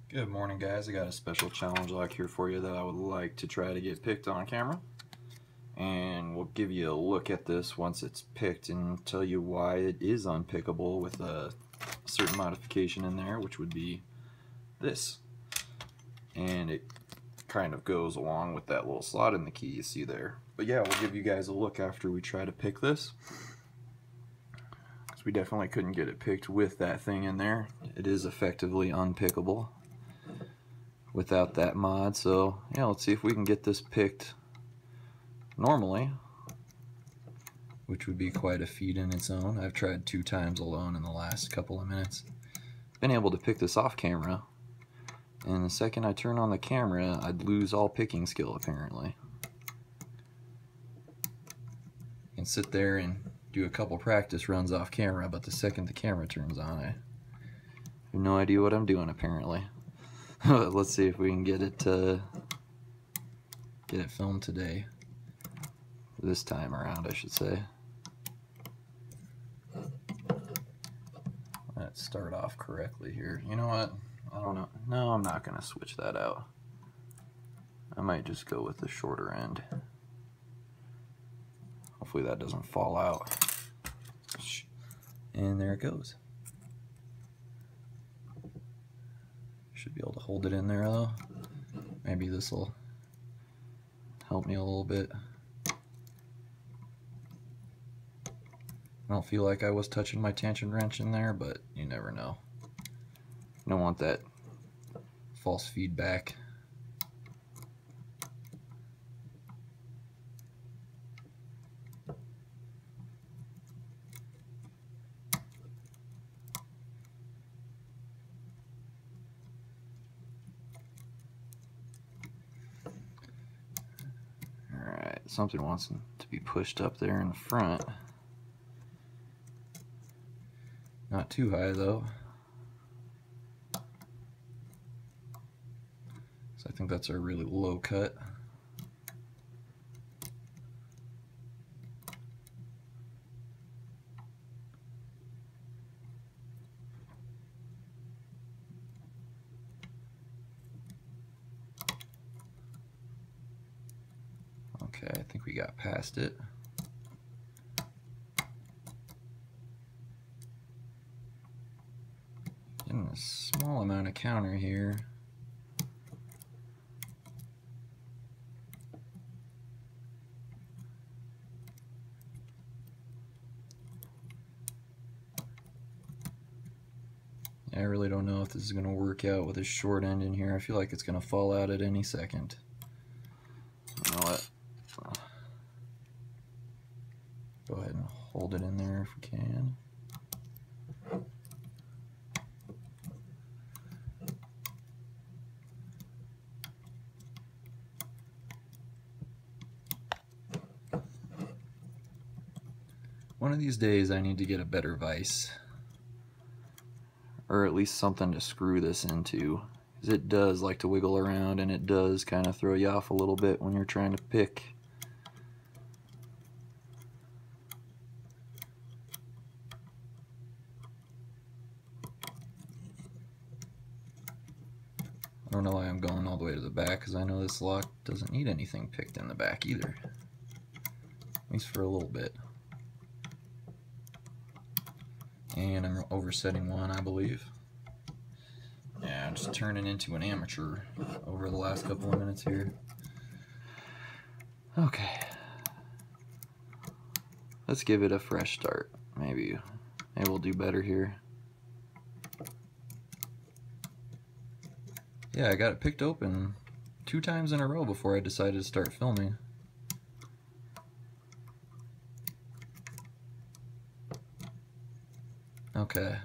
Good morning, guys. I got a special challenge lock here for you that I would like to try to get picked on camera. And we'll give you a look at this once it's picked and tell you why it is unpickable with a certain modification in there, which would be this. And it kind of goes along with that little slot in the key you see there. But yeah, we'll give you guys a look after we try to pick this. Because we definitely couldn't get it picked with that thing in there. It is effectively unpickable without that mod. So yeah, let's see if we can get this picked normally, which would be quite a feat in its own. I've tried 2 times alone in the last couple of minutes. Been able to pick this off camera, and the second I turn on the camera I'd lose all picking skill apparently. I can sit there and do a couple practice runs off camera, but the second the camera turns on I have no idea what I'm doing apparently. Let's see if we can get it filmed today. This time around, I should say. Let's start off correctly here. You know what? I don't know. No, I'm not going to switch that out. I might just go with the shorter end. Hopefully that doesn't fall out. And there it goes. Should be able to hold it in there though. Maybe this will help me a little bit. I don't feel like I was touching my tension wrench in there, but you never know. You don't want that false feedback. Alright, something wants to be pushed up there in the front. Not too high though. So I think that's a really low cut. Okay, I think we got past it. Getting a small amount of counter here. I really don't know if this is going to work out with a short end in here. I feel like it's going to fall out at any second. You know what? Go ahead and hold it in there if we can. One of these days I need to get a better vise, or at least something to screw this into, because it does like to wiggle around and it does kind of throw you off a little bit when you're trying to pick. I don't know why I'm going all the way to the back, because I know this lock doesn't need anything picked in the back either, at least for a little bit. And I'm oversetting one, I believe. Yeah, I'm just turning into an amateur over the last couple of minutes here. Okay. Let's give it a fresh start. Maybe we'll do better here. Yeah, I got it picked open 2 times in a row before I decided to start filming. Okay.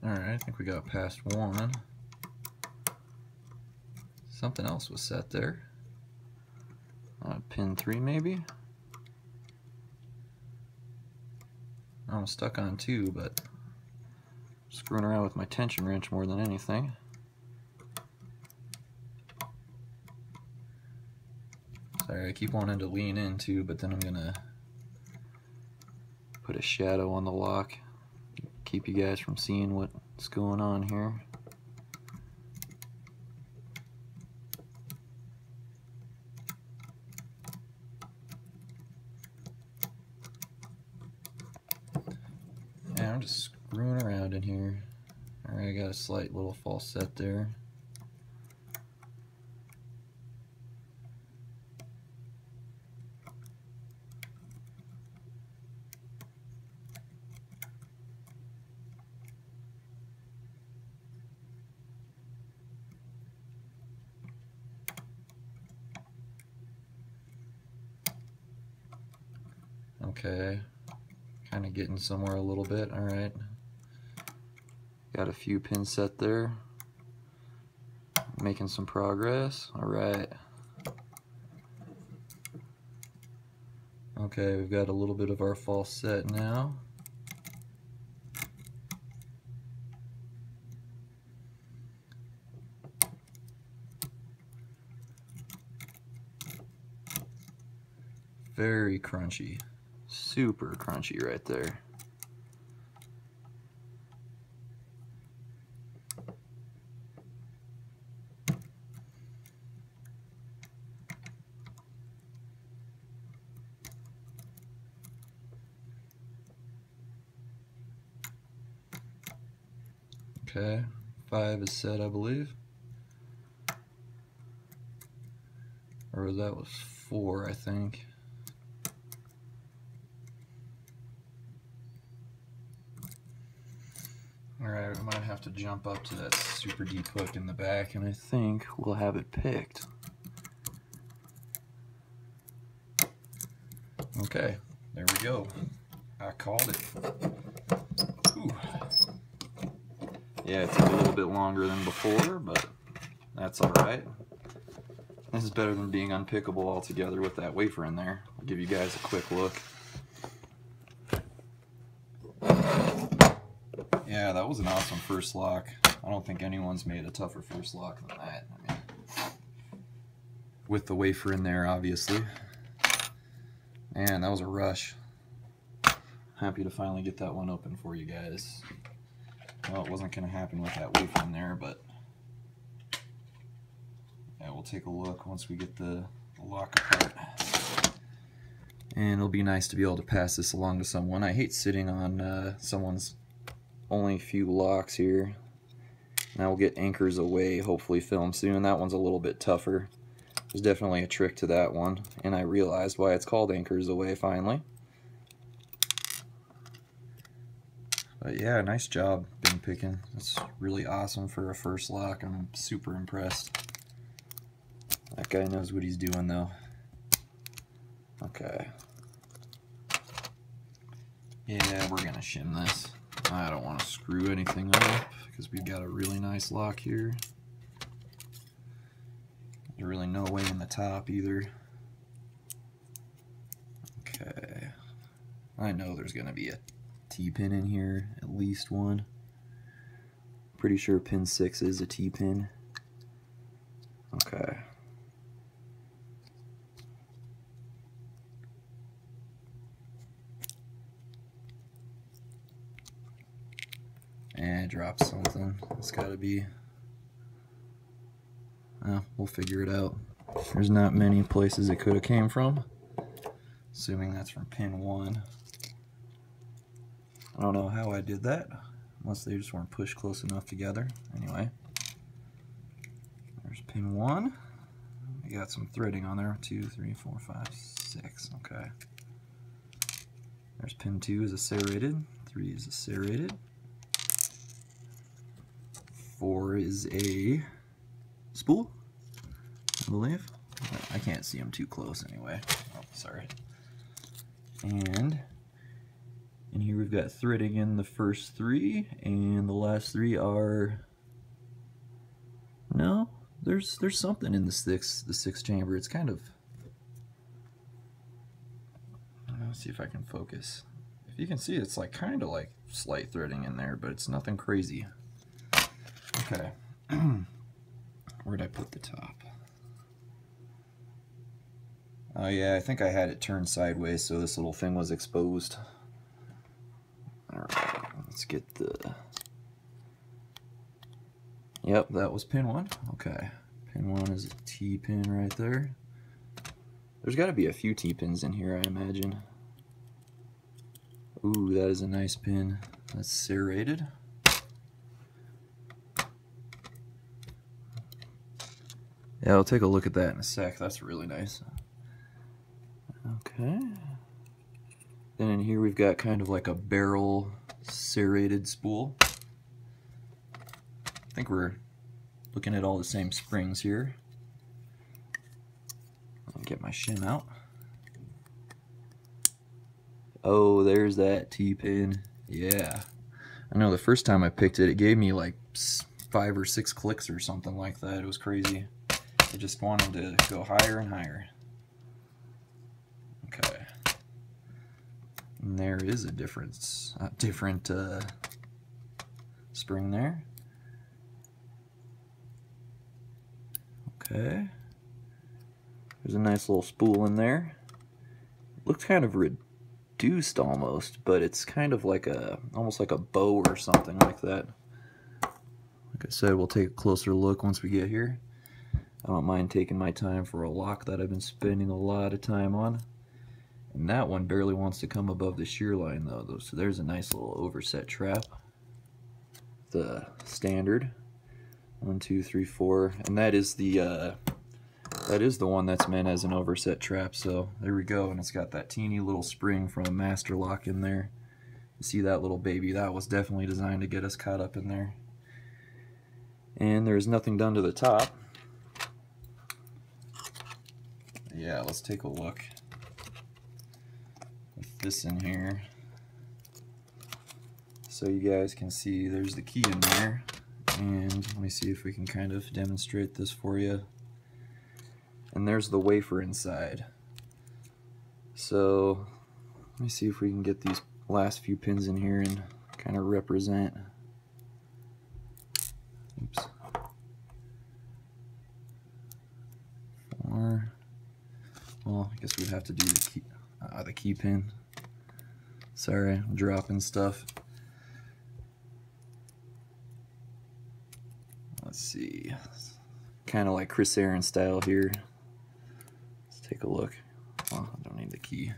Alright, I think we got past one. Something else was set there. Pin 3 maybe? I'm stuck on 2, but screwing around with my tension wrench more than anything. Sorry, I keep wanting to lean into, but then I'm gonna put a shadow on the lock, keep you guys from seeing what's going on here. Yeah, I'm just screwing around in here. Alright, I got a slight little false set there. Okay, kind of getting somewhere a little bit. All right, got a few pins set there, making some progress. All right, okay, we've got a little bit of our false set now. Very crunchy. Super crunchy right there. Okay, 5 is set, I believe. Or that was 4, I think. Alright, we might have to jump up to that super deep hook in the back, and I think we'll have it picked. Okay, there we go. I called it. Ooh. Yeah, it took a little bit longer than before, but that's alright. This is better than being unpickable altogether with that wafer in there. I'll give you guys a quick look. Yeah, that was an awesome first lock. I don't think anyone's made a tougher first lock than that. I mean, with the wafer in there, obviously. Man, that was a rush. Happy to finally get that one open for you guys. Well, it wasn't going to happen with that wafer in there, but yeah, we'll take a look once we get the lock apart. And it'll be nice to be able to pass this along to someone. I hate sitting on someone's only few locks here. Now we'll get Anchors Away, hopefully film soon. That one's a little bit tougher. There's definitely a trick to that one, and I realized why it's called Anchors Away finally. But yeah, nice job, Been Pickin. That's really awesome for a first lock. I'm super impressed. That guy knows what he's doing though. Okay. Yeah, we're gonna shim this. I don't want to screw anything up because we've got a really nice lock here. There's really no way in the top either. Okay. I know there's going to be a T-pin in here, at least one. Pretty sure pin 6 is a T-pin. Okay. And I dropped something. It's got to be... we'll figure it out. There's not many places it could have came from. Assuming that's from pin 1. I don't know how I did that, unless they just weren't pushed close enough together. Anyway, there's pin 1. We got some threading on there. 2, 3, 4, 5, 6. Okay. There's pin 2 is a serrated. 3 is a serrated. 4 is a spool, I believe. I can't see them too close anyway. Oh, sorry. And in here we've got threading in the first 3, and the last 3 are... No, there's something in the sixth chamber. It's kind of... Let's see if I can focus. It you can see, it's like kind of like slight threading in there, but it's nothing crazy. Okay. Where'd I put the top? Oh yeah, I think I had it turned sideways so this little thing was exposed. Alright, let's get the... Yep, that was pin 1. Okay. Pin 1 is a T-pin right there. There's got to be a few T-pins in here, I imagine. Ooh, that is a nice pin. That's serrated. Yeah, I'll take a look at that in a sec. That's really nice. Okay. Then in here we've got kind of like a barrel serrated spool. I think we're looking at all the same springs here. I'll get my shim out. Oh, there's that T-pin. Yeah. I know the first time I picked it, it gave me like 5 or 6 clicks or something like that. It was crazy. I just wanted to go higher and higher. Okay. And there is a different spring there. Okay. There's a nice little spool in there. It looks kind of reduced almost, but it's kind of like almost like a bow or something like that. Like I said, we'll take a closer look once we get here. I don't mind taking my time for a lock that I've been spending a lot of time on. And that one barely wants to come above the shear line though, so there's a nice little overset trap. The standard 1, 2, 3, 4, and that is the one that's meant as an overset trap. So there we go, and it's got that teeny little spring from a master lock in there. You see that little baby? That was definitely designed to get us caught up in there. And there's nothing done to the top. Yeah, let's take a look with this in here. So you guys can see there's the key in there. And let me see if we can kind of demonstrate this for you. And there's the wafer inside. So let me see if we can get these last few pins in here and kind of represent. Oops. 4. Well, I guess we'd have to do the key pin. Sorry, I'm dropping stuff. Let's see. Kind of like Chris Aaron style here. Let's take a look. Oh, I don't need the key.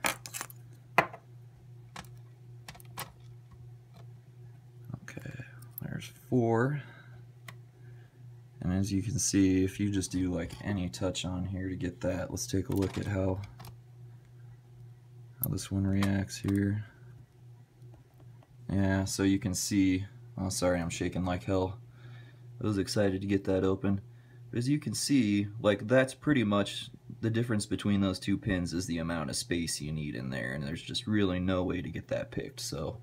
Okay, there's 4. And as you can see, if you just do like any touch on here to get that, let's take a look at how this one reacts here. Yeah, so you can see, oh sorry, I'm shaking like hell. I was excited to get that open. But as you can see, like that's pretty much the difference between those two pins is the amount of space you need in there, and there's just really no way to get that picked. So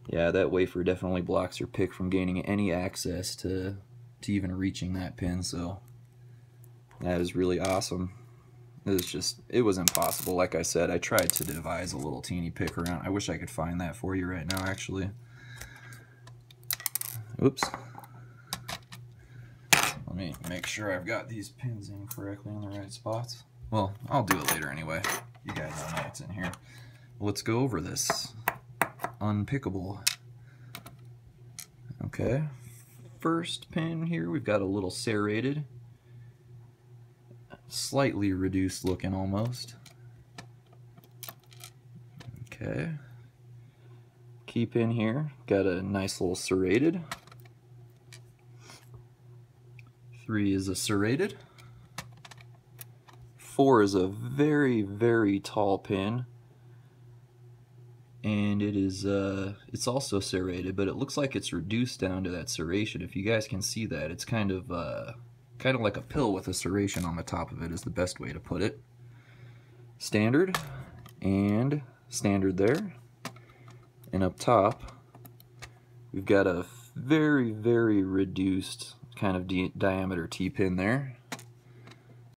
yeah, that wafer definitely blocks your pick from gaining any access to even reaching that pin. So that is really awesome. It was impossible. Like I said, I tried to devise a little teeny pick around. I wish I could find that for you right now, actually. Oops. Let me make sure I've got these pins in correctly in the right spots. Well, I'll do it later anyway. You guys all know it's in here. Let's go over this. Unpickable. Okay. First pin here, we've got a little serrated. Slightly reduced looking almost. Okay. Key pin here, got a nice little serrated. 3 is a serrated. 4 is a very, very tall pin. And it is it's also serrated, but it looks like it's reduced down to that serration. If you guys can see that, it's kind of like a pill with a serration on the top of it is the best way to put it. Standard, and standard there. And up top, we've got a very, very reduced kind of diameter T-pin there.